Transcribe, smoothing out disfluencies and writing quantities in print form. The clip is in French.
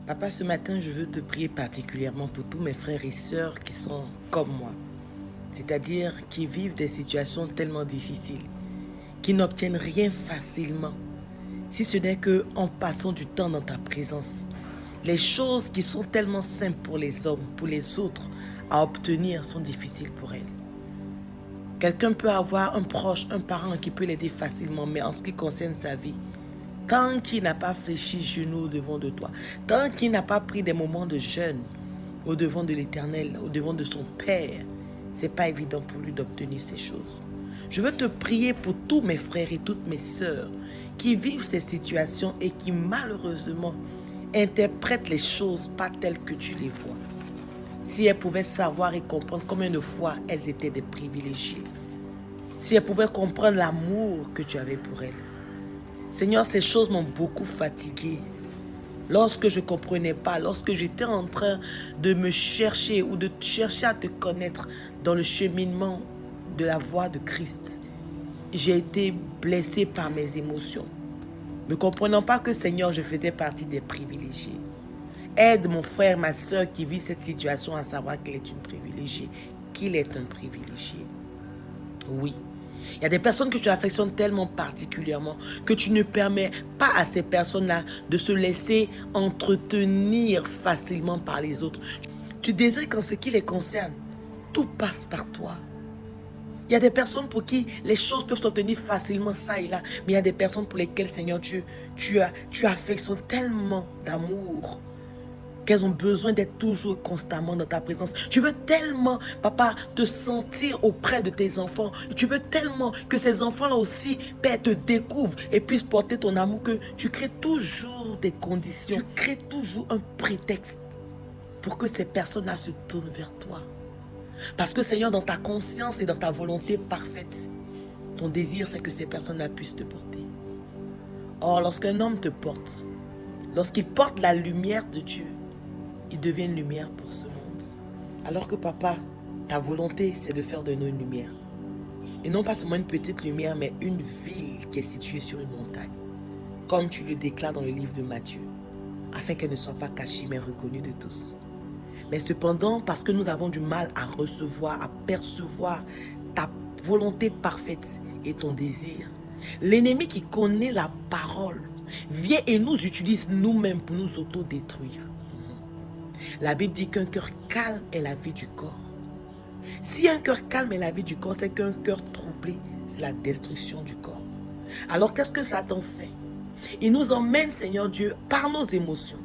Papa, ce matin, je veux te prier particulièrement pour tous mes frères et sœurs qui sont comme moi. C'est-à-dire qui vivent des situations tellement difficiles, qui n'obtiennent rien facilement, si ce n'est qu'en passant du temps dans ta présence. Les choses qui sont tellement simples pour les hommes, pour les autres, à obtenir sont difficiles pour elles. Quelqu'un peut avoir un proche, un parent qui peut l'aider facilement, mais en ce qui concerne sa vie, tant qu'il n'a pas fléchi genou au devant de toi, tant qu'il n'a pas pris des moments de jeûne au devant de l'Éternel, au devant de son Père, c'est pas évident pour lui d'obtenir ces choses. Je veux te prier pour tous mes frères et toutes mes sœurs qui vivent ces situations et qui malheureusement interprètent les choses pas telles que tu les vois. Si elles pouvaient savoir et comprendre combien de fois elles étaient des privilégiées, si elles pouvaient comprendre l'amour que tu avais pour elles. Seigneur, ces choses m'ont beaucoup fatiguée. Lorsque je ne comprenais pas, lorsque j'étais en train de me chercher ou de chercher à te connaître dans le cheminement de la voie de Christ, j'ai été blessée par mes émotions. Ne comprenant pas que, Seigneur, je faisais partie des privilégiés. Aide mon frère, ma soeur qui vit cette situation à savoir qu'elle est une privilégiée, qu'il est un privilégié. Oui. Il y a des personnes que tu affectionnes tellement particulièrement que tu ne permets pas à ces personnes-là de se laisser entretenir facilement par les autres. Tu désires qu'en ce qui les concerne, tout passe par toi. Il y a des personnes pour qui les choses peuvent s'obtenir facilement, ça et là. Mais il y a des personnes pour lesquelles, Seigneur Dieu, tu affectionnes tellement d'amour qu'elles ont besoin d'être toujours constamment dans ta présence. Tu veux tellement, papa, te sentir auprès de tes enfants. Tu veux tellement que ces enfants-là aussi, Père, te découvrent et puissent porter ton amour, que tu crées toujours des conditions. Tu crées toujours un prétexte pour que ces personnes-là se tournent vers toi. Parce que, Seigneur, dans ta conscience et dans ta volonté parfaite, ton désir, c'est que ces personnes-là puissent te porter. Or, lorsqu'un homme te porte, lorsqu'il porte la lumière de Dieu, il devient une lumière pour ce monde. Alors que, papa, ta volonté, c'est de faire de nous une lumière. Et non pas seulement une petite lumière, mais une ville qui est située sur une montagne. Comme tu le déclares dans le livre de Matthieu. Afin qu'elle ne soit pas cachée, mais reconnue de tous. Mais cependant, parce que nous avons du mal à recevoir, à percevoir ta volonté parfaite et ton désir, l'ennemi qui connaît la parole vient et nous utilise nous-mêmes pour nous autodétruire. La Bible dit qu'un cœur calme est la vie du corps. Si un cœur calme est la vie du corps, c'est qu'un cœur troublé, c'est la destruction du corps. Alors qu'est-ce que Satan fait? Il nous emmène, Seigneur Dieu, par nos émotions,